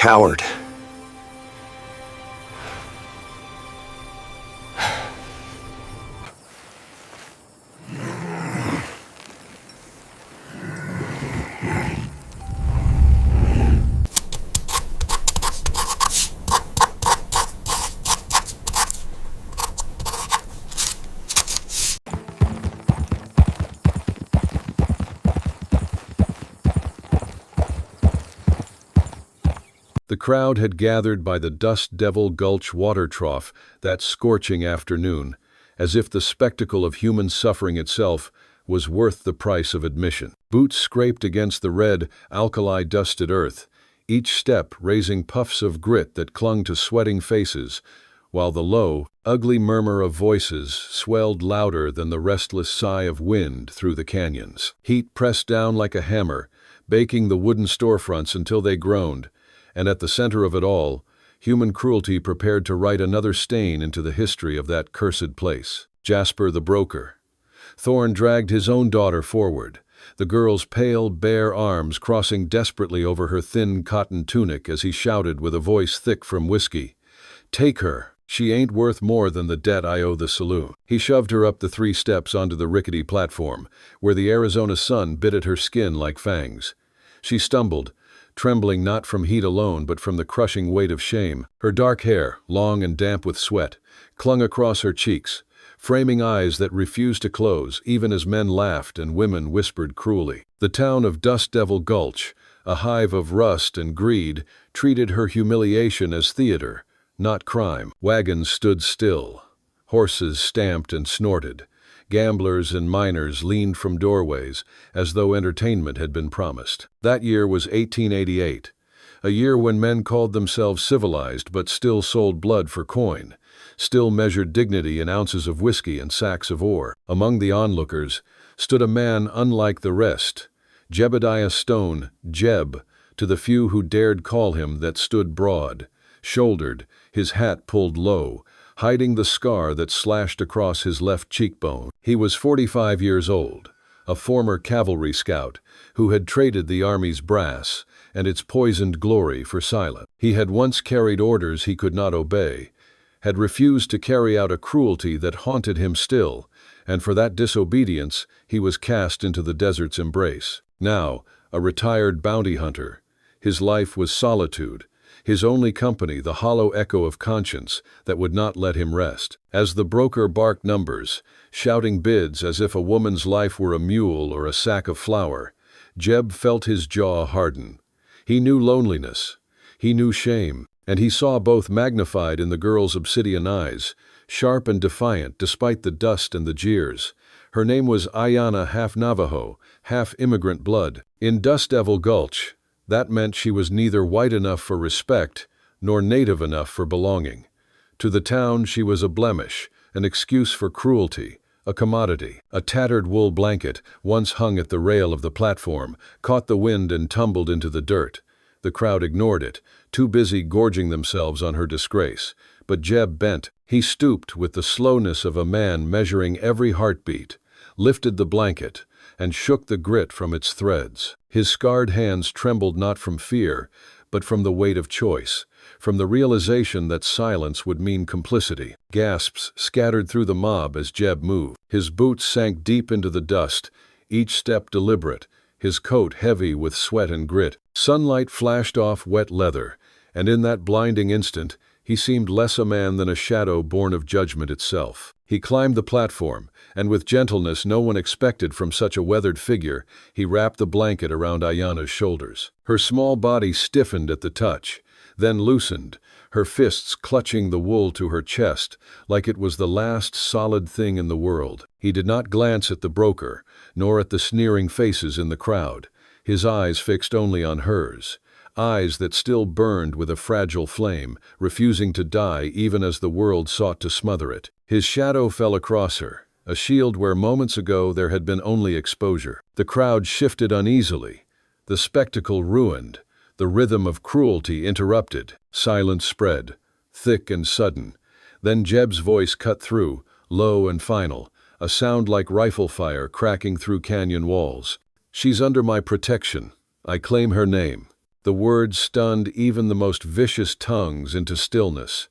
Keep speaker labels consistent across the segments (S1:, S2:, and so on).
S1: coward.
S2: The crowd had gathered by the Dust Devil Gulch water trough that scorching afternoon, as if the spectacle of human suffering itself was worth the price of admission. Boots scraped against the red, alkali-dusted earth, each step raising puffs of grit that clung to sweating faces, while the low, ugly murmur of voices swelled louder than the restless sigh of wind through the canyons. Heat pressed down like a hammer, baking the wooden storefronts until they groaned, and at the center of it all, human cruelty prepared to write another stain into the history of that cursed place. Jasper the broker. Thorne dragged his own daughter forward, the girl's pale, bare arms crossing desperately over her thin cotton tunic as he shouted with a voice thick from whiskey, "Take her! She ain't worth more than the debt I owe the saloon." He shoved her up the 3 steps onto the rickety platform, where the Arizona sun bit at her skin like fangs. She stumbled, trembling not from heat alone but from the crushing weight of shame. Her dark hair, long and damp with sweat, clung across her cheeks, framing eyes that refused to close even as men laughed and women whispered cruelly. The town of Dust Devil Gulch, a hive of rust and greed, treated her humiliation as theater, not crime. Wagons stood still. Horses stamped and snorted. Gamblers and miners leaned from doorways, as though entertainment had been promised. That year was 1888, a year when men called themselves civilized but still sold blood for coin, still measured dignity in ounces of whiskey and sacks of ore. Among the onlookers stood a man unlike the rest, Jebediah Stone, Jeb, to the few who dared call him that, stood broad, shouldered, his hat pulled low, hiding the scar that slashed across his left cheekbone. He was 45 years old, a former cavalry scout who had traded the Army's brass and its poisoned glory for silence. He had once carried orders he could not obey, had refused to carry out a cruelty that haunted him still, and for that disobedience he was cast into the desert's embrace. Now, a retired bounty hunter, his life was solitude, his only company the hollow echo of conscience that would not let him rest. As the broker barked numbers, shouting bids as if a woman's life were a mule or a sack of flour, Jeb felt his jaw harden. He knew loneliness, he knew shame, and he saw both magnified in the girl's obsidian eyes, sharp and defiant despite the dust and the jeers. Her name was Ayanna, half Navajo, half immigrant blood. In Dust Devil Gulch, that meant she was neither white enough for respect nor native enough for belonging. To the town she was a blemish, an excuse for cruelty, a commodity. A tattered wool blanket, once hung at the rail of the platform, caught the wind and tumbled into the dirt. The crowd ignored it, too busy gorging themselves on her disgrace. But Jeb bent. He stooped with the slowness of a man measuring every heartbeat, lifted the blanket, and shook the grit from its threads. His scarred hands trembled not from fear, but from the weight of choice, from the realization that silence would mean complicity. Gasps scattered through the mob as Jeb moved. His boots sank deep into the dust, each step deliberate, his coat heavy with sweat and grit. Sunlight flashed off wet leather, and in that blinding instant, he seemed less a man than a shadow born of judgment itself. He climbed the platform, and with gentleness no one expected from such a weathered figure, he wrapped the blanket around Ayanna's shoulders. Her small body stiffened at the touch, then loosened, her fists clutching the wool to her chest like it was the last solid thing in the world. He did not glance at the broker, nor at the sneering faces in the crowd, his eyes fixed only on hers, eyes that still burned with a fragile flame, refusing to die even as the world sought to smother it. His shadow fell across her, a shield where moments ago there had been only exposure. The crowd shifted uneasily, the spectacle ruined, the rhythm of cruelty interrupted. Silence spread, thick and sudden. Then Jeb's voice cut through, low and final, a sound like rifle fire cracking through canyon walls. "She's under my protection. I claim her name. The words stunned even the most vicious tongues into stillness.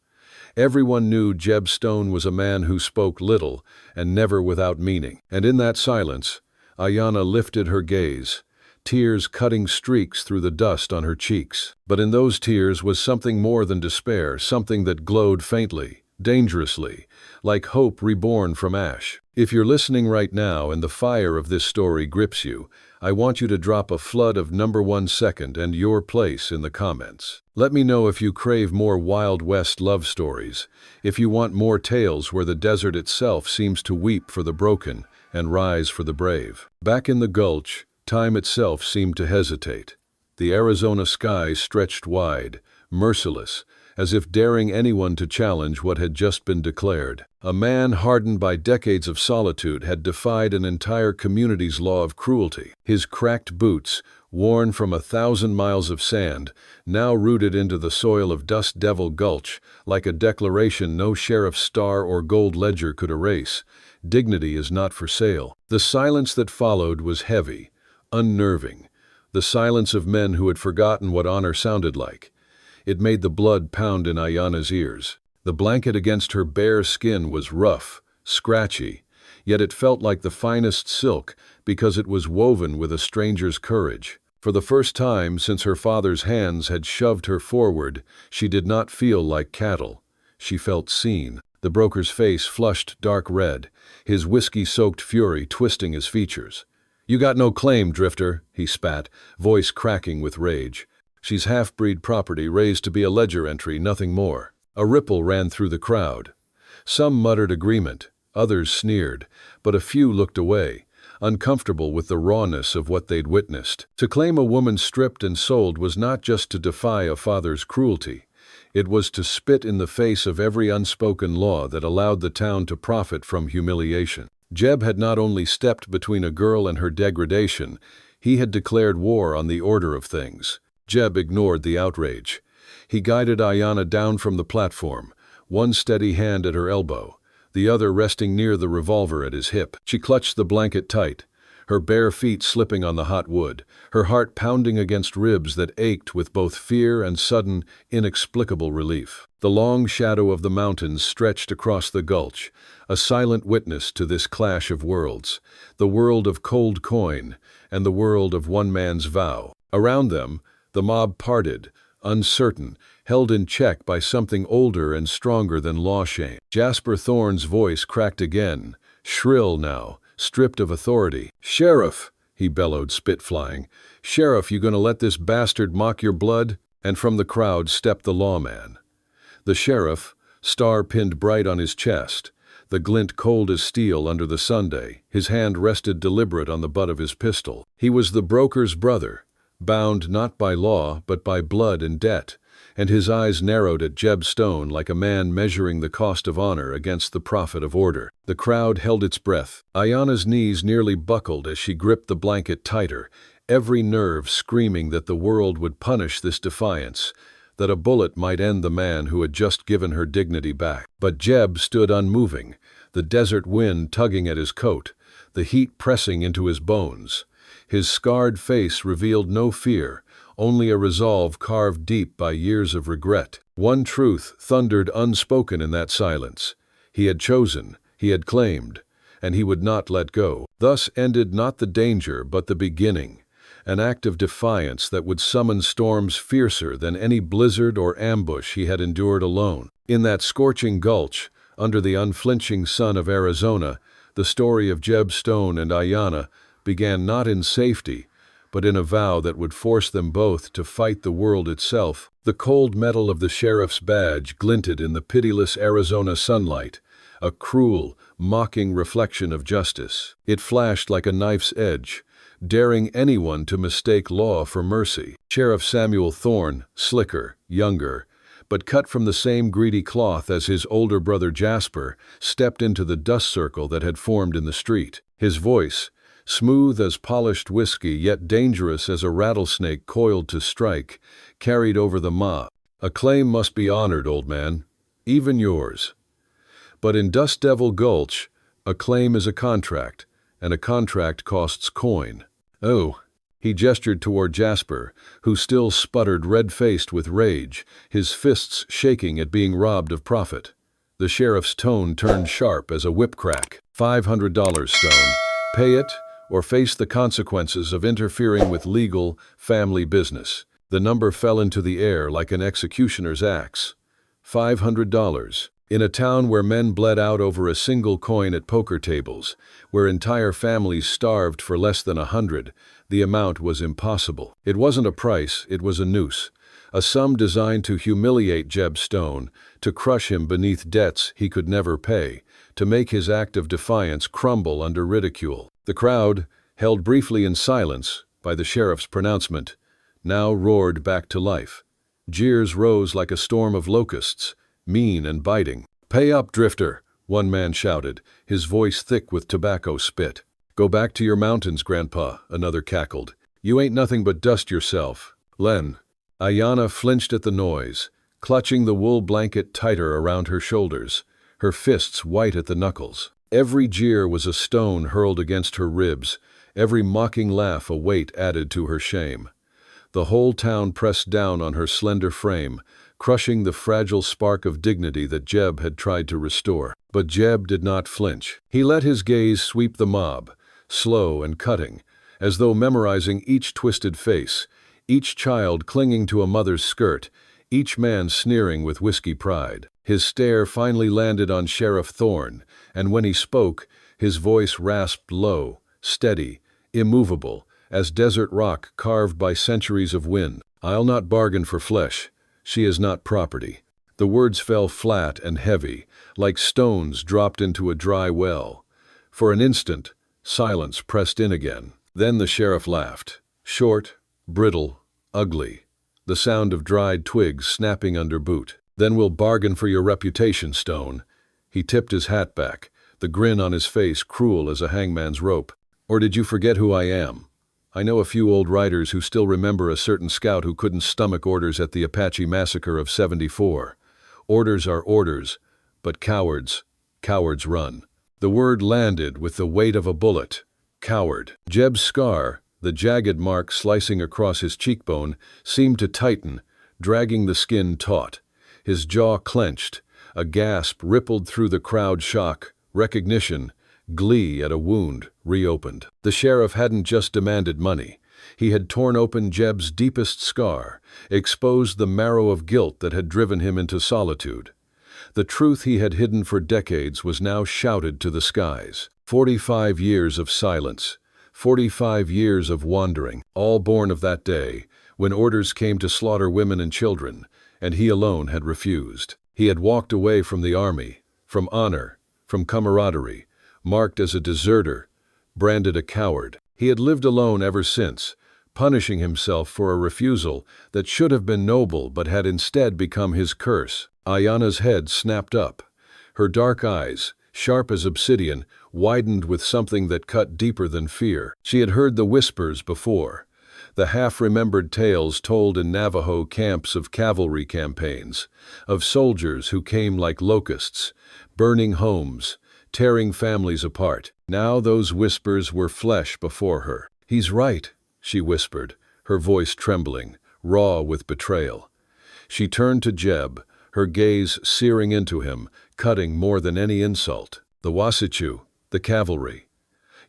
S2: Everyone knew Jeb Stone was a man who spoke little and never without meaning. And in that silence, Ayanna lifted her gaze, tears cutting streaks through the dust on her cheeks. But in those tears was something more than despair, something that glowed faintly, dangerously, like hope reborn from ash. If you're listening right now and the fire of this story grips you, I want you to drop a flood of number 1 second and your place in the comments. Let me know if you crave more Wild West love stories, if you want more tales where the desert itself seems to weep for the broken and rise for the brave. Back in the gulch, time itself seemed to hesitate. The Arizona sky stretched wide, merciless, as if daring anyone to challenge what had just been declared. A man hardened by decades of solitude had defied an entire community's law of cruelty. His cracked boots, worn from 1,000 miles of sand, now rooted into the soil of Dust Devil Gulch, like a declaration no sheriff's star or gold ledger could erase. Dignity is not for sale. The silence that followed was heavy, unnerving, the silence of men who had forgotten what honor sounded like. It made the blood pound in Ayanna's ears. The blanket against her bare skin was rough, scratchy, yet it felt like the finest silk because it was woven with a stranger's courage. For the first time since her father's hands had shoved her forward, she did not feel like cattle. She felt seen. The broker's face flushed dark red, his whiskey-soaked fury twisting his features. "You got no claim, drifter," he spat, voice cracking with rage. "She's half-breed property raised to be a ledger entry, nothing more." A ripple ran through the crowd. Some muttered agreement, others sneered, but a few looked away, uncomfortable with the rawness of what they'd witnessed. To claim a woman stripped and sold was not just to defy a father's cruelty. It was to spit in the face of every unspoken law that allowed the town to profit from humiliation. Jeb had not only stepped between a girl and her degradation, he had declared war on the order of things. Jeb ignored the outrage. He guided Ayanna down from the platform, one steady hand at her elbow, the other resting near the revolver at his hip. She clutched the blanket tight, her bare feet slipping on the hot wood, her heart pounding against ribs that ached with both fear and sudden, inexplicable relief. The long shadow of the mountains stretched across the gulch, a silent witness to this clash of worlds, the world of cold coin and the world of one man's vow. Around them, the mob parted, uncertain, held in check by something older and stronger than law-shame. Jasper Thorne's voice cracked again, shrill now, stripped of authority. "Sheriff," he bellowed, spit flying. "Sheriff, you gonna let this bastard mock your blood?" And from the crowd stepped the lawman. The sheriff, star pinned bright on his chest, the glint cold as steel under the Sunday, his hand rested deliberate on the butt of his pistol. He was the broker's brother, bound not by law but by blood and debt, and his eyes narrowed at Jeb Stone like a man measuring the cost of honor against the profit of order. The crowd held its breath. Ayanna's knees nearly buckled as she gripped the blanket tighter, every nerve screaming that the world would punish this defiance, that a bullet might end the man who had just given her dignity back. But Jeb stood unmoving, the desert wind tugging at his coat, the heat pressing into his bones. His scarred face revealed no fear, only a resolve carved deep by years of regret. One truth thundered unspoken in that silence. He had chosen, he had claimed, and he would not let go. Thus ended not the danger but the beginning, an act of defiance that would summon storms fiercer than any blizzard or ambush he had endured alone. In that scorching gulch, under the unflinching sun of Arizona, the story of Jeb Stone and Ayanna began not in safety, but in a vow that would force them both to fight the world itself. The cold metal of the sheriff's badge glinted in the pitiless Arizona sunlight, a cruel, mocking reflection of justice. It flashed like a knife's edge, daring anyone to mistake law for mercy. Sheriff Samuel Thorne, slicker, younger, but cut from the same greedy cloth as his older brother Jasper, stepped into the dust circle that had formed in the street. His voice, smooth as polished whiskey yet dangerous as a rattlesnake coiled to strike, carried over the mob. "A claim must be honored, old man, even yours. But in Dust Devil Gulch, a claim is a contract, and a contract costs coin." "Oh," He gestured toward Jasper, who still sputtered red-faced with rage, his fists shaking at being robbed of profit. The sheriff's tone turned sharp as a whip crack. $500, Stone. Pay it, or face the consequences of interfering with legal, family business. The number fell into the air like an executioner's axe. $500. In a town where men bled out over a single coin at poker tables, where entire families starved for less than 100, the amount was impossible. It wasn't a price, it was a noose. A sum designed to humiliate Jeb Stone, to crush him beneath debts he could never pay, to make his act of defiance crumble under ridicule. The crowd, held briefly in silence by the sheriff's pronouncement, now roared back to life. Jeers rose like a storm of locusts, mean and biting. "Pay up, drifter," one man shouted, his voice thick with tobacco spit. "Go back to your mountains, Grandpa," another cackled. "You ain't nothing but dust yourself." Len. Ayanna flinched at the noise, clutching the wool blanket tighter around her shoulders, her fists white at the knuckles. Every jeer was a stone hurled against her ribs, every mocking laugh a weight added to her shame. The whole town pressed down on her slender frame, crushing the fragile spark of dignity that Jeb had tried to restore. But Jeb did not flinch. He let his gaze sweep the mob, slow and cutting, as though memorizing each twisted face, each child clinging to a mother's skirt, each man sneering with whiskey pride. His stare finally landed on Sheriff Thorne, and when he spoke, his voice rasped low, steady, immovable, as desert rock carved by centuries of wind. "I'll not bargain for flesh. She is not property." The words fell flat and heavy, like stones dropped into a dry well. For an instant, silence pressed in again. Then the sheriff laughed. Short, brittle, ugly. The sound of dried twigs snapping under boot. "Then we'll bargain for your reputation, Stone." He tipped his hat back, the grin on his face cruel as a hangman's rope. "Or did you forget who I am? I know a few old writers who still remember a certain scout who couldn't stomach orders at the Apache massacre of '74. Orders are orders, but cowards run." The word landed with the weight of a bullet. Coward. Jeb's scar, the jagged mark slicing across his cheekbone, seemed to tighten, dragging the skin taut. His jaw clenched. A gasp rippled through the crowd. Shock, recognition, glee at a wound reopened. The sheriff hadn't just demanded money. He had torn open Jeb's deepest scar, exposed the marrow of guilt that had driven him into solitude. The truth he had hidden for decades was now shouted to the skies. 45 years of silence, 45 years of wandering, all born of that day, when orders came to slaughter women and children, and he alone had refused. He had walked away from the army, from honor, from camaraderie, marked as a deserter, branded a coward. He had lived alone ever since, punishing himself for a refusal that should have been noble but had instead become his curse. Ayanna's head snapped up. Her dark eyes, sharp as obsidian, widened with something that cut deeper than fear. She had heard the whispers before, the half-remembered tales told in Navajo camps of cavalry campaigns, of soldiers who came like locusts, burning homes, tearing families apart. Now those whispers were flesh before her. "He's right," she whispered, her voice trembling, raw with betrayal. She turned to Jeb, her gaze searing into him, cutting more than any insult. "The Wasichu, the cavalry.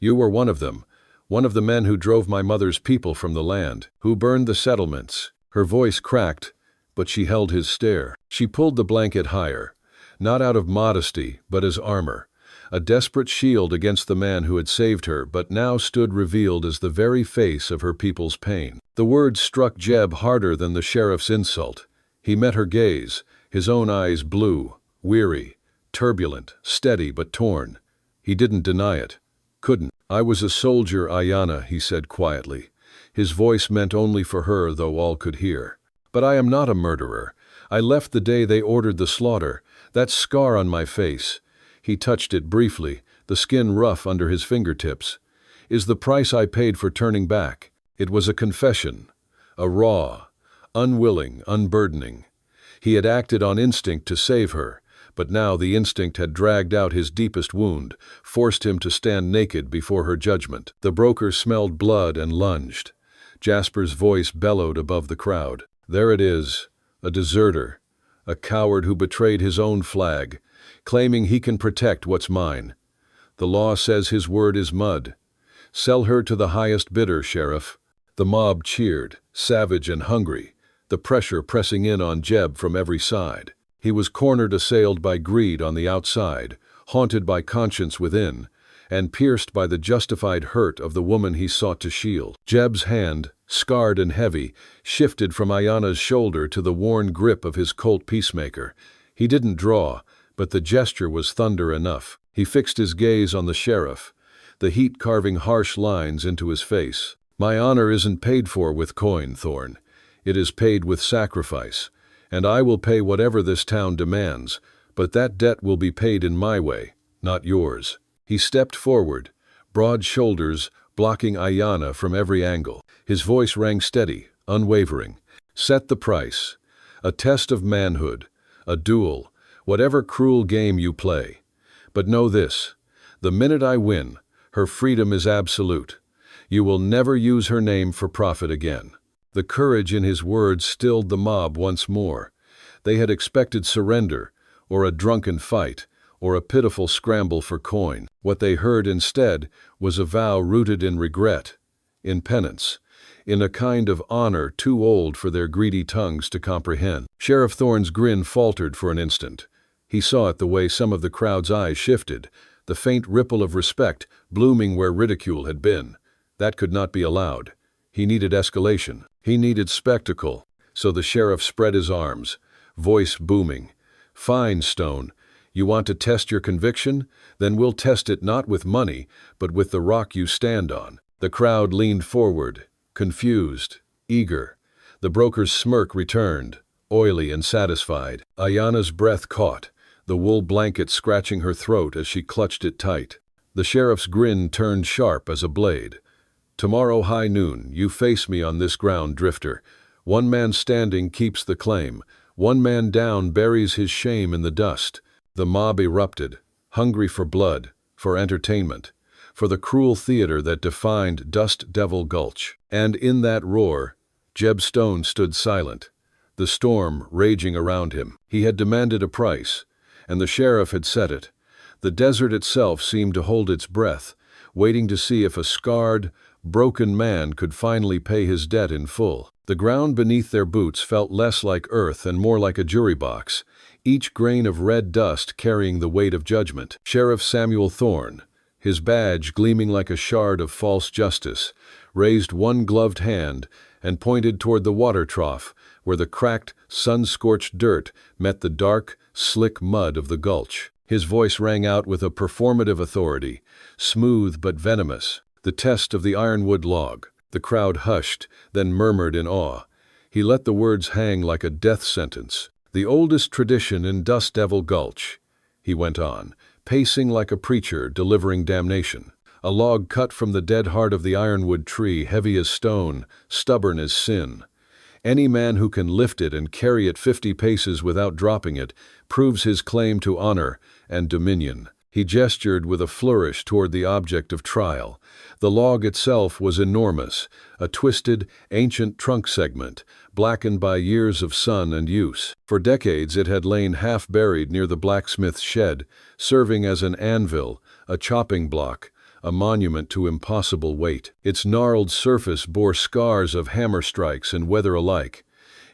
S2: You were one of them, one of the men who drove my mother's people from the land, who burned the settlements." Her voice cracked, but she held his stare. She pulled the blanket higher, not out of modesty, but as armor, a desperate shield against the man who had saved her but now stood revealed as the very face of her people's pain. The words struck Jeb harder than the sheriff's insult. He met her gaze, his own eyes blue, weary, turbulent, steady but torn. He didn't deny it. Couldn't. "I was a soldier, Ayanna," he said quietly. His voice meant only for her, though all could hear. "But I am not a murderer. I left the day they ordered the slaughter. That scar on my face," he touched it briefly, the skin rough under his fingertips, "is the price I paid for turning back." It was a confession, a raw, unwilling, unburdening. He had acted on instinct to save her, but now the instinct had dragged out his deepest wound, forced him to stand naked before her judgment. The broker smelled blood and lunged. Jasper's voice bellowed above the crowd. "There it is, a deserter, a coward who betrayed his own flag, claiming he can protect what's mine. The law says his word is mud. Sell her to the highest bidder, Sheriff." The mob cheered, savage and hungry, the pressure pressing in on Jeb from every side. He was cornered, assailed by greed on the outside, haunted by conscience within, and pierced by the justified hurt of the woman he sought to shield. Jeb's hand, scarred and heavy, shifted from Ayana's shoulder to the worn grip of his Colt peacemaker. He didn't draw, but the gesture was thunder enough. He fixed his gaze on the sheriff, the heat carving harsh lines into his face. "My honor isn't paid for with coin, Thorne. It is paid with sacrifice, and I will pay whatever this town demands, but that debt will be paid in my way, not yours." He stepped forward, broad shoulders blocking Ayana from every angle. His voice rang steady, unwavering. "Set the price. A test of manhood, a duel, whatever cruel game you play. But know this, the minute I win, her freedom is absolute. You will never use her name for profit again." The courage in his words stilled the mob once more. They had expected surrender, or a drunken fight, or a pitiful scramble for coin. What they heard instead was a vow rooted in regret, in penance, in a kind of honor too old for their greedy tongues to comprehend. Sheriff Thorne's grin faltered for an instant. He saw it the way some of the crowd's eyes shifted, the faint ripple of respect blooming where ridicule had been. That could not be allowed. He needed escalation. He needed spectacle. So the sheriff spread his arms, voice booming. "Fine, Stone. You want to test your conviction? Then we'll test it not with money, but with the rock you stand on." The crowd leaned forward, confused, eager. The broker's smirk returned, oily and satisfied. Ayana's breath caught, the wool blanket scratching her throat as she clutched it tight. The sheriff's grin turned sharp as a blade. "Tomorrow high noon, you face me on this ground, drifter. One man standing keeps the claim. One man down buries his shame in the dust." The mob erupted, hungry for blood, for entertainment, for the cruel theater that defined Dust Devil Gulch. And in that roar, Jeb Stone stood silent, the storm raging around him. He had demanded a price, and the sheriff had set it. The desert itself seemed to hold its breath, waiting to see if a scarred, broken man could finally pay his debt in full. The ground beneath their boots felt less like earth and more like a jury box, each grain of red dust carrying the weight of judgment. Sheriff Samuel Thorne, his badge gleaming like a shard of false justice, raised one gloved hand and pointed toward the water trough, where the cracked, sun-scorched dirt met the dark, slick mud of the gulch. His voice rang out with a performative authority, smooth but venomous. "The test of the Ironwood log." The crowd hushed, then murmured in awe. He let the words hang like a death sentence. "The oldest tradition in Dust Devil Gulch," he went on, pacing like a preacher delivering damnation. "A log cut from the dead heart of the ironwood tree, heavy as stone, stubborn as sin. Any man who can lift it and carry it 50 paces without dropping it proves his claim to honor and dominion." He gestured with a flourish toward the object of trial. The log itself was enormous, a twisted, ancient trunk segment, blackened by years of sun and use. For decades it had lain half-buried near the blacksmith's shed, serving as an anvil, a chopping block, a monument to impossible weight. Its gnarled surface bore scars of hammer strikes and weather alike.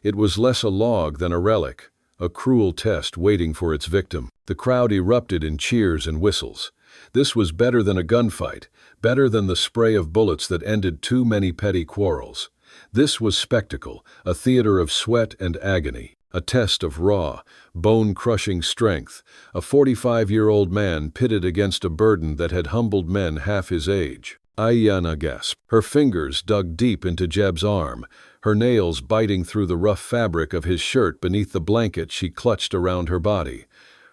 S2: It was less a log than a relic, a cruel test waiting for its victim. The crowd erupted in cheers and whistles. This was better than a gunfight, better than the spray of bullets that ended too many petty quarrels. This was spectacle, a theater of sweat and agony, a test of raw, bone-crushing strength, a 45-year-old man pitted against a burden that had humbled men half his age. Ayana gasped. Her fingers dug deep into Jeb's arm, her nails biting through the rough fabric of his shirt beneath the blanket she clutched around her body.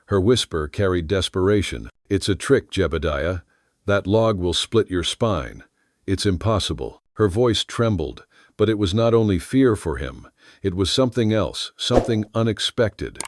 S2: Her whisper carried desperation. "It's a trick, Jebediah. That log will split your spine. It's impossible." Her voice trembled, but it was not only fear for him. It was something else, something unexpected.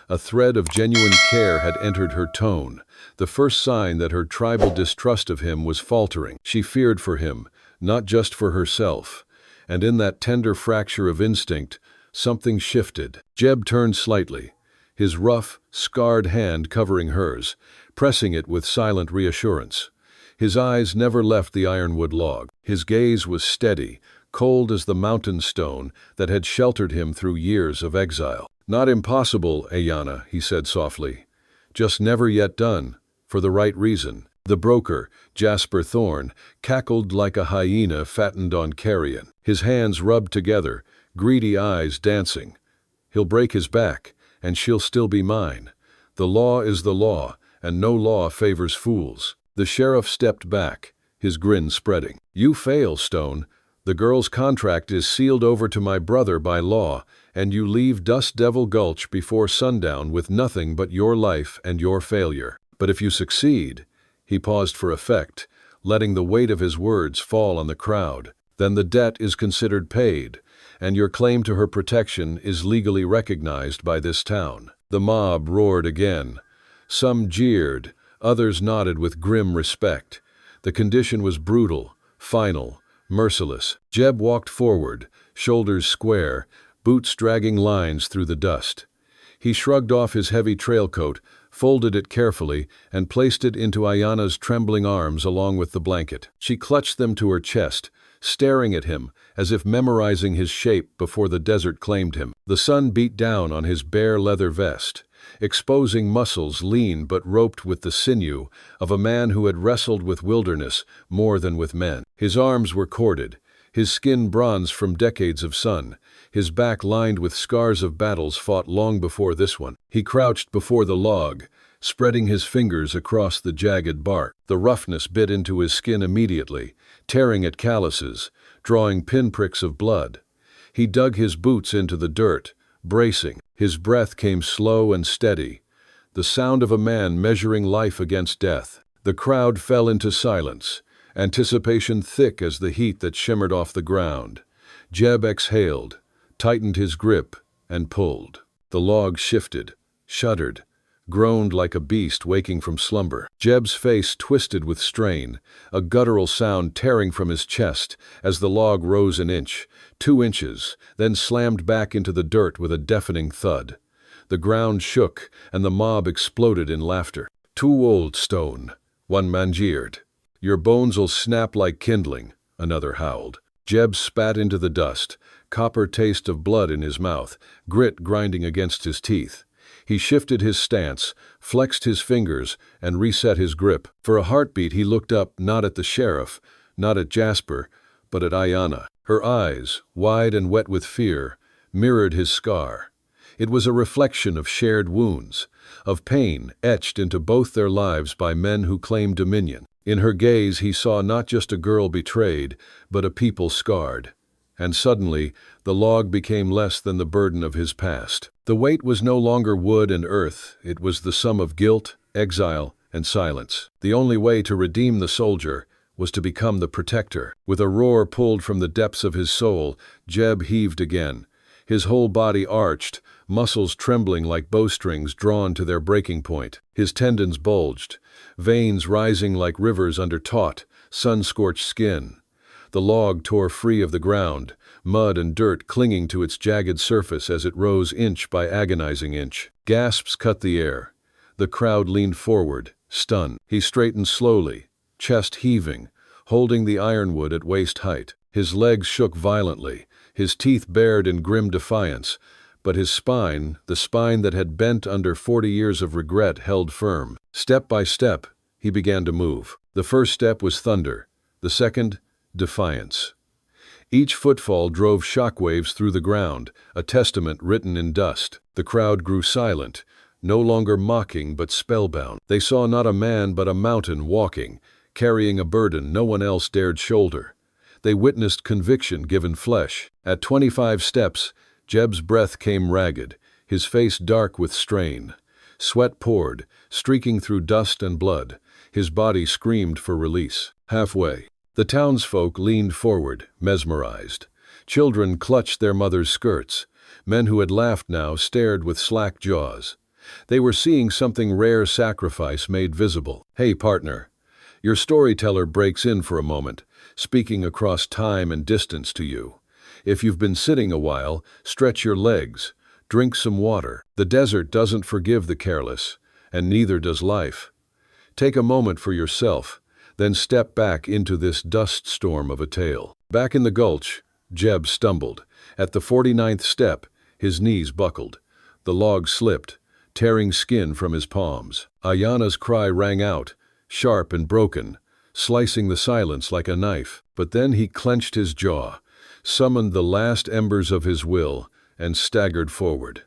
S2: A thread of genuine care had entered her tone, the first sign that her tribal distrust of him was faltering. She feared for him, not just for herself. and in that tender fracture of instinct, something shifted. Jeb turned slightly, his rough, scarred hand covering hers, pressing it with silent reassurance. His eyes never left the ironwood log. His gaze was steady, cold as the mountain stone that had sheltered him through years of exile. "Not impossible, Ayana," he said softly. "Just never yet done, for the right reason." The broker, Jasper Thorne, cackled like a hyena fattened on carrion. His hands rubbed together, greedy eyes dancing. "He'll break his back, and she'll still be mine. The law is the law, and no law favors fools." The sheriff stepped back, his grin spreading. "You fail, Stone. The girl's contract is sealed over to my brother by law, and you leave Dust Devil Gulch before sundown with nothing but your life and your failure. But if you succeed—" He paused for effect, letting the weight of his words fall on the crowd. "Then the debt is considered paid, and your claim to her protection is legally recognized by this town." The mob roared again. Some jeered, others nodded with grim respect. The condition was brutal, final, merciless. Jeb walked forward, shoulders square, boots dragging lines through the dust. He shrugged off his heavy trail coat, folded it carefully, and placed it into Ayana's trembling arms along with the blanket. She clutched them to her chest, staring at him as if memorizing his shape before the desert claimed him. The sun beat down on his bare leather vest, exposing muscles lean but roped with the sinew of a man who had wrestled with wilderness more than with men. His arms were corded, his skin bronzed from decades of sun, his back lined with scars of battles fought long before this one. He crouched before the log, spreading his fingers across the jagged bark. The roughness bit into his skin immediately, tearing at calluses, drawing pinpricks of blood. He dug his boots into the dirt, bracing. His breath came slow and steady, the sound of a man measuring life against death. The crowd fell into silence, anticipation thick as the heat that shimmered off the ground. Jeb exhaled, tightened his grip, and pulled. The log shifted, shuddered, groaned like a beast waking from slumber. Jeb's face twisted with strain, a guttural sound tearing from his chest as the log rose an inch, 2 inches, then slammed back into the dirt with a deafening thud. The ground shook, and the mob exploded in laughter. "Too old, Stone," one man jeered. "Your bones'll snap like kindling," another howled. Jeb spat into the dust, copper taste of blood in his mouth, grit grinding against his teeth. He shifted his stance, flexed his fingers, and reset his grip. For a heartbeat he looked up not at the sheriff, not at Jasper, but at Ayana. Her eyes, wide and wet with fear, mirrored his scar. It was a reflection of shared wounds, of pain etched into both their lives by men who claimed dominion. In her gaze he saw not just a girl betrayed, but a people scarred. And suddenly, the log became less than the burden of his past. The weight was no longer wood and earth, it was the sum of guilt, exile, and silence. The only way to redeem the soldier was to become the protector. With a roar pulled from the depths of his soul, Jeb heaved again. His whole body arched, muscles trembling like bowstrings drawn to their breaking point. His tendons bulged, veins rising like rivers under taut, sun-scorched skin. The log tore free of the ground, mud and dirt clinging to its jagged surface as it rose inch by agonizing inch. Gasps cut the air. The crowd leaned forward, stunned. He straightened slowly, chest heaving, holding the ironwood at waist height. His legs shook violently, his teeth bared in grim defiance, but his spine, the spine that had bent under 40 years of regret, held firm. Step by step, he began to move. The first step was thunder, the second, defiance. Each footfall drove shockwaves through the ground, a testament written in dust. The crowd grew silent, no longer mocking but spellbound. They saw not a man but a mountain walking, carrying a burden no one else dared shoulder. They witnessed conviction given flesh. At 25 steps, Jeb's breath came ragged, his face dark with strain. Sweat poured, streaking through dust and blood. His body screamed for release. Halfway, the townsfolk leaned forward, mesmerized. Children clutched their mothers' skirts. Men who had laughed now stared with slack jaws. They were seeing something rare, sacrifice made visible. "Hey, partner." Your storyteller breaks in for a moment, speaking across time and distance to you. If you've been sitting a while, stretch your legs. Drink some water. The desert doesn't forgive the careless, and neither does life. Take a moment for yourself, then step back into this dust storm of a tale. Back in the gulch, Jeb stumbled. At the 49th step, his knees buckled. The log slipped, tearing skin from his palms. Ayana's cry rang out, sharp and broken, slicing the silence like a knife. But then he clenched his jaw, summoned the last embers of his will, and staggered forward.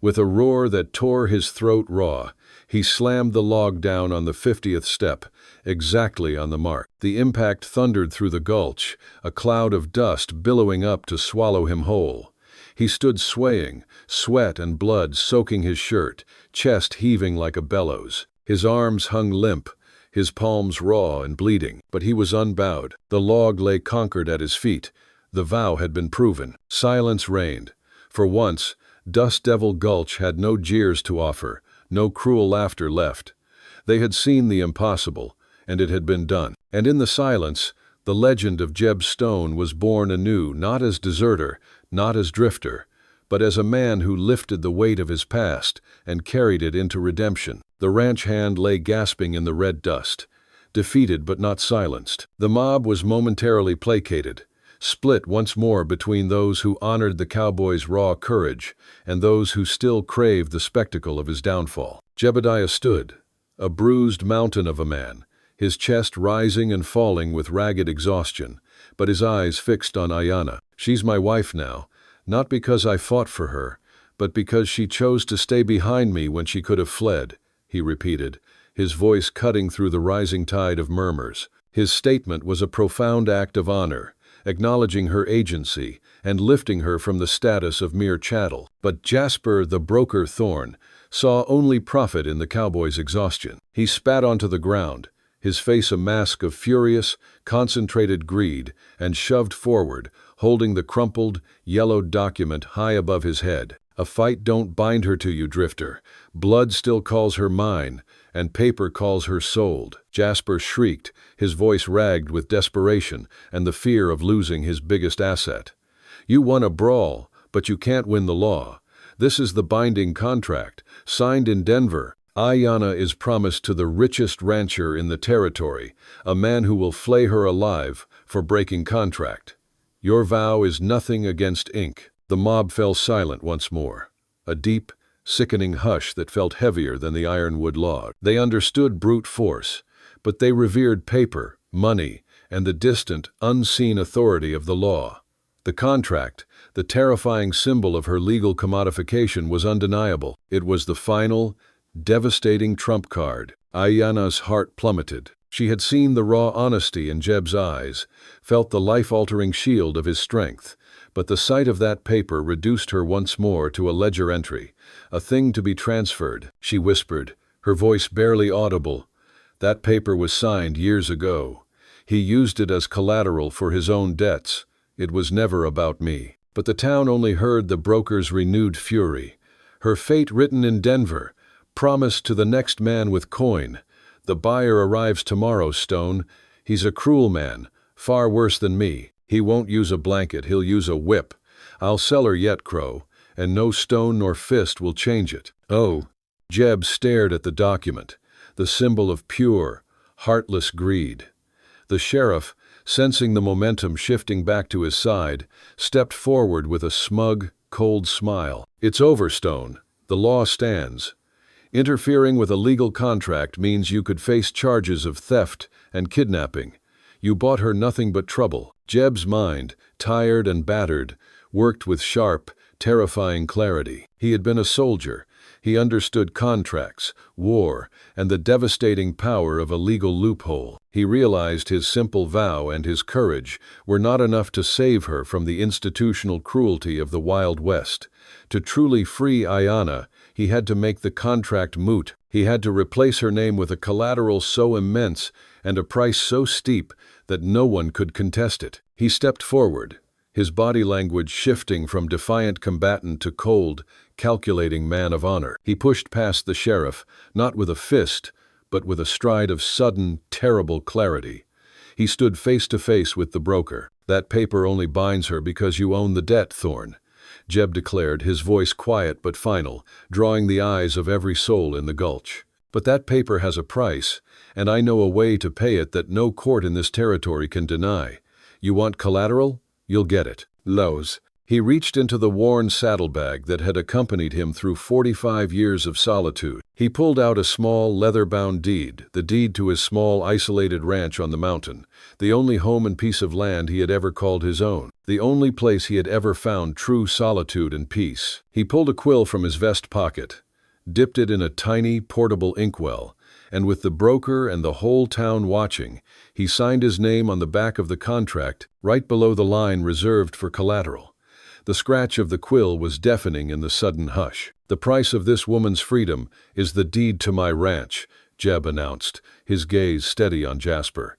S2: With a roar that tore his throat raw, he slammed the log down on the 50th step, exactly on the mark. The impact thundered through the gulch, a cloud of dust billowing up to swallow him whole. He stood swaying, sweat and blood soaking his shirt, chest heaving like a bellows. His arms hung limp, his palms raw and bleeding, but he was unbowed. The log lay conquered at his feet. The vow had been proven. Silence reigned. For once, Dust Devil Gulch had no jeers to offer, no cruel laughter left. They had seen the impossible, and it had been done. And in the silence, the legend of Jeb Stone was born anew, not as deserter, not as drifter, but as a man who lifted the weight of his past and carried it into redemption. The ranch hand lay gasping in the red dust, defeated but not silenced. The mob was momentarily placated, split once more between those who honored the cowboy's raw courage and those who still craved the spectacle of his downfall. Jebediah stood, a bruised mountain of a man, his chest rising and falling with ragged exhaustion, but his eyes fixed on Ayana. She's my wife now, not because I fought for her, but because she chose to stay behind me when she could have fled, he repeated, his voice cutting through the rising tide of murmurs. His statement was a profound act of honor, acknowledging her agency and lifting her from the status of mere chattel. But Jasper, the broker Thorne, saw only profit in the cowboy's exhaustion. He spat onto the ground, his face a mask of furious, concentrated greed, and shoved forward, holding the crumpled, yellowed document high above his head. A fight don't bind her to you, drifter. Blood still calls her mine, and paper calls her sold. Jasper shrieked, his voice ragged with desperation and the fear of losing his biggest asset. You won a brawl, but you can't win the law. This is the binding contract, signed in Denver. Ayana is promised to the richest rancher in the territory, a man who will flay her alive for breaking contract. Your vow is nothing against ink. The mob fell silent once more, a deep, sickening hush that felt heavier than the ironwood log. They understood brute force, but they revered paper, money, and the distant, unseen authority of the law. The contract, the terrifying symbol of her legal commodification, was undeniable. It was the final, devastating trump card. Ayana's heart plummeted. She had seen the raw honesty in Jeb's eyes, felt the life-altering shield of his strength, but the sight of that paper reduced her once more to a ledger entry, a thing to be transferred. She whispered, her voice barely audible, "That paper was signed years ago. He used it as collateral for his own debts. It was never about me." But the town only heard the broker's renewed fury. Her fate written in Denver, promised to the next man with coin. The buyer arrives tomorrow, Stone. He's a cruel man, far worse than me. He won't use a blanket, he'll use a whip. I'll sell her yet, Crow, and no stone nor fist will change it. Oh. Jeb stared at the document, the symbol of pure, heartless greed. The sheriff, sensing the momentum shifting back to his side, stepped forward with a smug, cold smile. It's over, Stone. The law stands. Interfering with a legal contract means you could face charges of theft and kidnapping. You bought her nothing but trouble. Jeb's mind, tired and battered, worked with sharp, terrifying clarity. He had been a soldier. He understood contracts, war, and the devastating power of a legal loophole. He realized his simple vow and his courage were not enough to save her from the institutional cruelty of the Wild West. To truly free Ayana, he had to make the contract moot. He had to replace her name with a collateral so immense and a price so steep that no one could contest it. He stepped forward, his body language shifting from defiant combatant to cold, calculating man of honor. He pushed past the sheriff, not with a fist, but with a stride of sudden, terrible clarity. He stood face to face with the broker. "That paper only binds her because you own the debt, Thorne," Jeb declared, his voice quiet but final, drawing the eyes of every soul in the gulch. "But that paper has a price, and I know a way to pay it that no court in this territory can deny. You want collateral? You'll get it." Lowe's. He reached into the worn saddlebag that had accompanied him through 45 years of solitude. He pulled out a small, leather-bound deed, the deed to his small, isolated ranch on the mountain, the only home and piece of land he had ever called his own, the only place he had ever found true solitude and peace. He pulled a quill from his vest pocket, dipped it in a tiny, portable inkwell, and with the broker and the whole town watching, he signed his name on the back of the contract, right below the line reserved for collateral. The scratch of the quill was deafening in the sudden hush. "The price of this woman's freedom is the deed to my ranch," Jeb announced, his gaze steady on Jasper.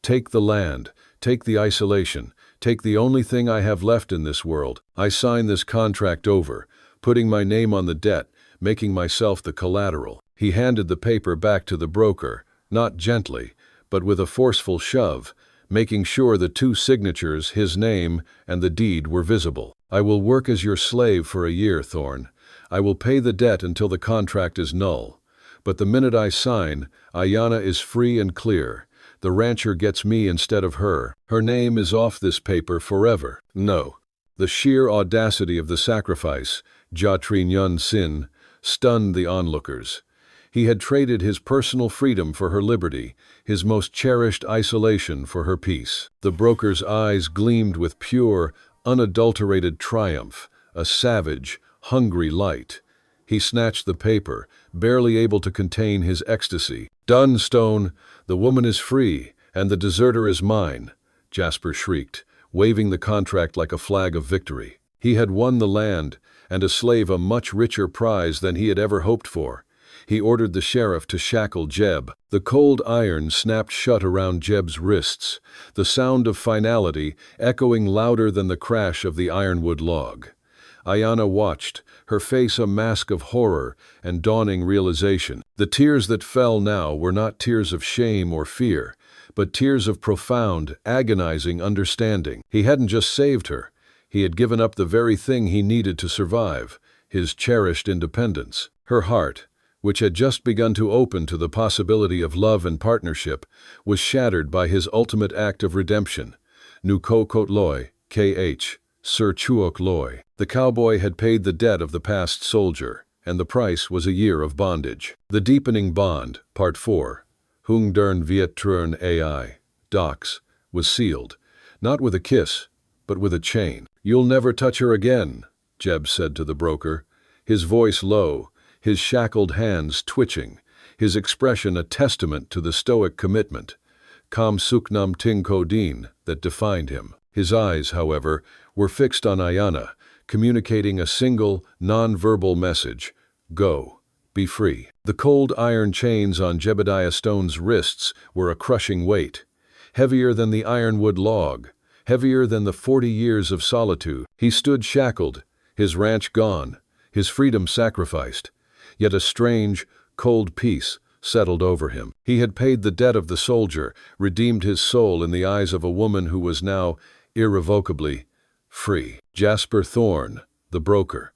S2: "Take the land, take the isolation, take the only thing I have left in this world. I sign this contract over, putting my name on the debt, making myself the collateral." He handed the paper back to the broker, not gently, but with a forceful shove, making sure the two signatures, his name and the deed, were visible. "I will work as your slave for a year, Thorne. I will pay the debt until the contract is null. But the minute I sign, Ayanna is free and clear. The rancher gets me instead of her. Her name is off this paper forever." No. The sheer audacity of the sacrifice, Jatrin Yun Sin, stunned the onlookers. He had traded his personal freedom for her liberty, his most cherished isolation for her peace. The broker's eyes gleamed with pure, unadulterated triumph, a savage, hungry light. He snatched the paper, barely able to contain his ecstasy. "Done, Stone! The woman is free, and the deserter is mine!" Jasper shrieked, waving the contract like a flag of victory. He had won the land, and a slave a much richer prize than he had ever hoped for. He ordered the sheriff to shackle Jeb. The cold iron snapped shut around Jeb's wrists, the sound of finality echoing louder than the crash of the ironwood log. Ayanna watched, her face a mask of horror and dawning realization. The tears that fell now were not tears of shame or fear, but tears of profound, agonizing understanding. He hadn't just saved her. He had given up the very thing he needed to survive, his cherished independence. Her heart, which had just begun to open to the possibility of love and partnership, was shattered by his ultimate act of redemption. Nukokot Loy, K.H., Sir Chuok Loy. The cowboy had paid the debt of the past soldier, and the price was a year of bondage. The deepening bond, Part 4, Hung Dern Viet Trern Ai, Docs, was sealed, not with a kiss, but with a chain. "You'll never touch her again," Jeb said to the broker, his voice low, his shackled hands twitching, his expression a testament to the stoic commitment, Kam Suknam Ting Kodin, that defined him. His eyes, however, were fixed on Ayanna, communicating a single, non-verbal message: "Go, be free." The cold iron chains on Jebediah Stone's wrists were a crushing weight, heavier than the ironwood log, heavier than the 40 years of solitude. He stood shackled, his ranch gone, his freedom sacrificed. Yet a strange, cold peace settled over him. He had paid the debt of the soldier, redeemed his soul in the eyes of a woman who was now irrevocably free. Jasper Thorne, the broker,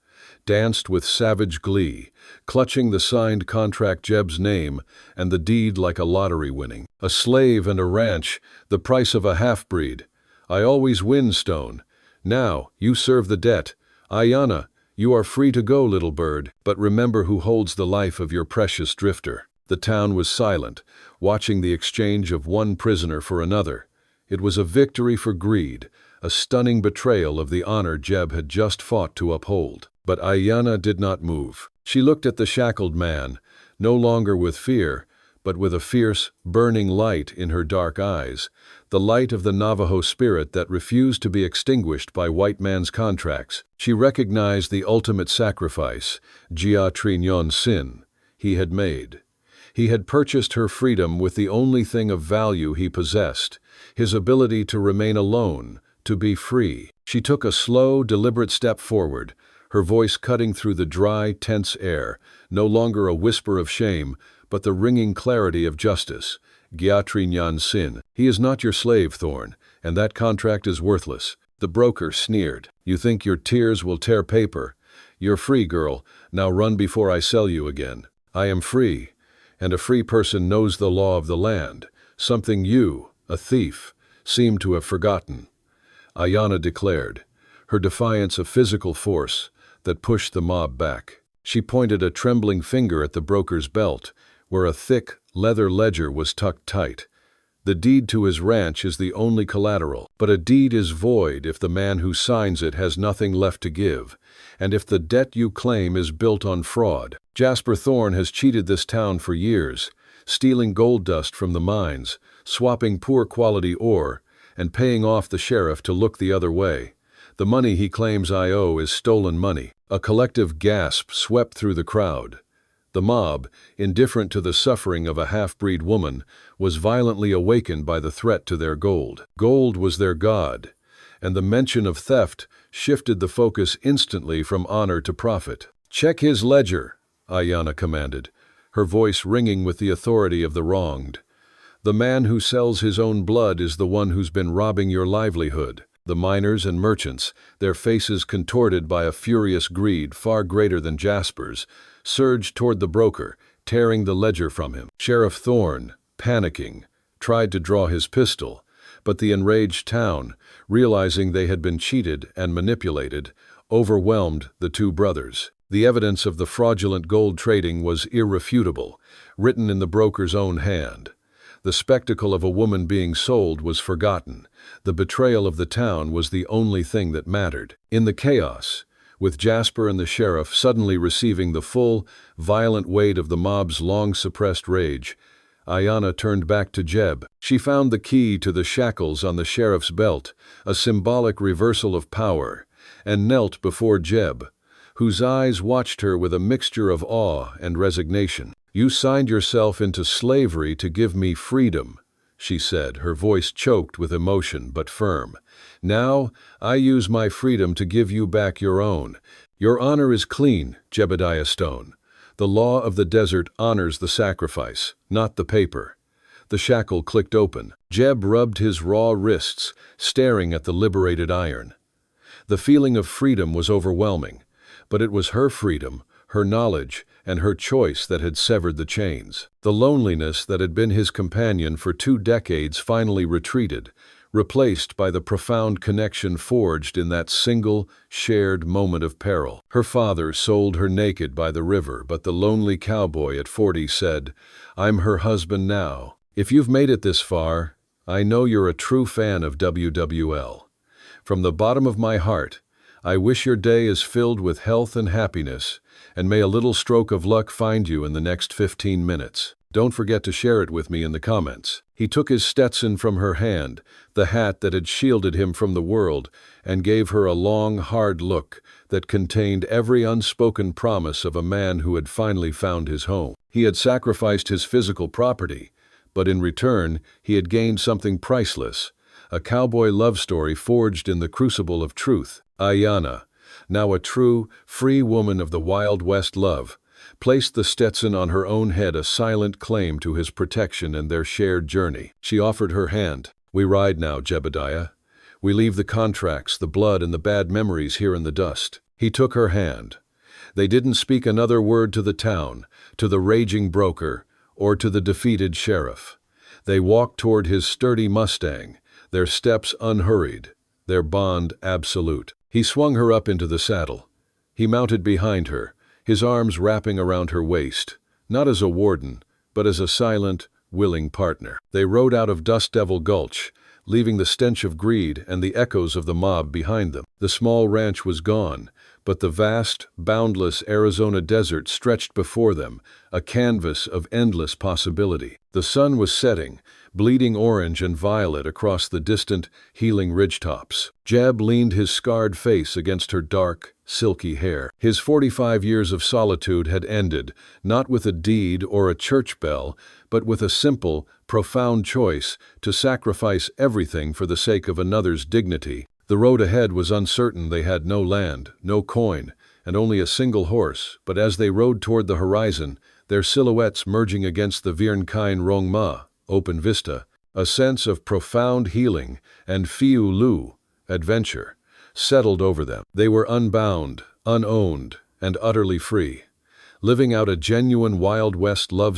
S2: danced with savage glee, clutching the signed contract, Jeb's name, and the deed like a lottery winning. "A slave and a ranch, the price of a half-breed. I always win, Stone. Now, you serve the debt. Ayanna, you are free to go, little bird, but remember who holds the life of your precious drifter." The town was silent, watching the exchange of one prisoner for another. It was a victory for greed, a stunning betrayal of the honor Jeb had just fought to uphold. But Ayanna did not move. She looked at the shackled man, no longer with fear, but with a fierce, burning light in her dark eyes, the light of the Navajo spirit that refused to be extinguished by white man's contracts. She recognized the ultimate sacrifice, Jia Trinyon Sin, he had made. He had purchased her freedom with the only thing of value he possessed, his ability to remain alone, to be free. She took a slow, deliberate step forward, her voice cutting through the dry, tense air, no longer a whisper of shame, but the ringing clarity of justice. Gyatri Nyan Sin. He is not your slave, Thorn, and that contract is worthless. The broker sneered. You think your tears will tear paper? You're free, girl. Now run before I sell you again. I am free, and a free person knows the law of the land, something you, a thief, seem to have forgotten. Ayana declared, her defiance a physical force that pushed the mob back. She pointed a trembling finger at the broker's belt, where a thick, leather ledger was tucked tight. The deed to his ranch is the only collateral, but a deed is void if the man who signs it has nothing left to give, and if the debt you claim is built on fraud. Jasper Thorne has cheated this town for years, stealing gold dust from the mines, swapping poor quality ore, and paying off the sheriff to look the other way. The money he claims I owe is stolen money. A collective gasp swept through the crowd. The mob, indifferent to the suffering of a half-breed woman, was violently awakened by the threat to their gold. Gold was their god, and the mention of theft shifted the focus instantly from honor to profit. "Check his ledger," Ayana commanded, her voice ringing with the authority of the wronged. "The man who sells his own blood is the one who's been robbing your livelihood." The miners and merchants, their faces contorted by a furious greed far greater than Jasper's, surged toward the broker, tearing the ledger from him. Sheriff Thorne, panicking, tried to draw his pistol, but the enraged town, realizing they had been cheated and manipulated, overwhelmed the two brothers. The evidence of the fraudulent gold trading was irrefutable, written in the broker's own hand. The spectacle of a woman being sold was forgotten. The betrayal of the town was the only thing that mattered. In the chaos, with Jasper and the sheriff suddenly receiving the full, violent weight of the mob's long-suppressed rage, Ayana turned back to Jeb. She found the key to the shackles on the sheriff's belt, a symbolic reversal of power, and knelt before Jeb, whose eyes watched her with a mixture of awe and resignation. "You signed yourself into slavery to give me freedom," she said, her voice choked with emotion but firm. "Now, I use my freedom to give you back your own. Your honor is clean, Jebediah Stone. The law of the desert honors the sacrifice, not the paper." The shackle clicked open. Jeb rubbed his raw wrists, staring at the liberated iron. The feeling of freedom was overwhelming, but it was her freedom, her knowledge, and her choice that had severed the chains. The loneliness that had been his companion for 2 decades finally retreated, replaced by the profound connection forged in that single, shared moment of peril. Her father sold her naked by the river, but the lonely cowboy at 40 said, "I'm her husband now." If you've made it this far, I know you're a true fan of WWL. From the bottom of my heart, I wish your day is filled with health and happiness, and may a little stroke of luck find you in the next 15 minutes. Don't forget to share it with me in the comments. He took his Stetson from her hand, the hat that had shielded him from the world, and gave her a long, hard look that contained every unspoken promise of a man who had finally found his home. He had sacrificed his physical property, but in return, he had gained something priceless, a cowboy love story forged in the crucible of truth. Ayana, now a true, free woman of the Wild West love, placed the Stetson on her own head, a silent claim to his protection and their shared journey. She offered her hand. "We ride now, Jebediah. We leave the contracts, the blood, and the bad memories here in the dust." He took her hand. They didn't speak another word to the town, to the raging broker, or to the defeated sheriff. They walked toward his sturdy Mustang, their steps unhurried, their bond absolute. He swung her up into the saddle. He mounted behind her, his arms wrapping around her waist, not as a warden, but as a silent, willing partner. They rode out of Dust Devil Gulch, leaving the stench of greed and the echoes of the mob behind them. The small ranch was gone, but the vast, boundless Arizona desert stretched before them, a canvas of endless possibility. The sun was setting, bleeding orange and violet across the distant, healing ridgetops. Jeb leaned his scarred face against her dark, silky hair. His 45 years of solitude had ended, not with a deed or a church bell, but with a simple, profound choice to sacrifice everything for the sake of another's dignity. The road ahead was uncertain. They had no land, no coin, and only a single horse, but as they rode toward the horizon, their silhouettes merging against the Virnkine Rongma, open vista, a sense of profound healing and fiu-lu, adventure, settled over them. They were unbound, unowned, and utterly free, living out a genuine Wild West love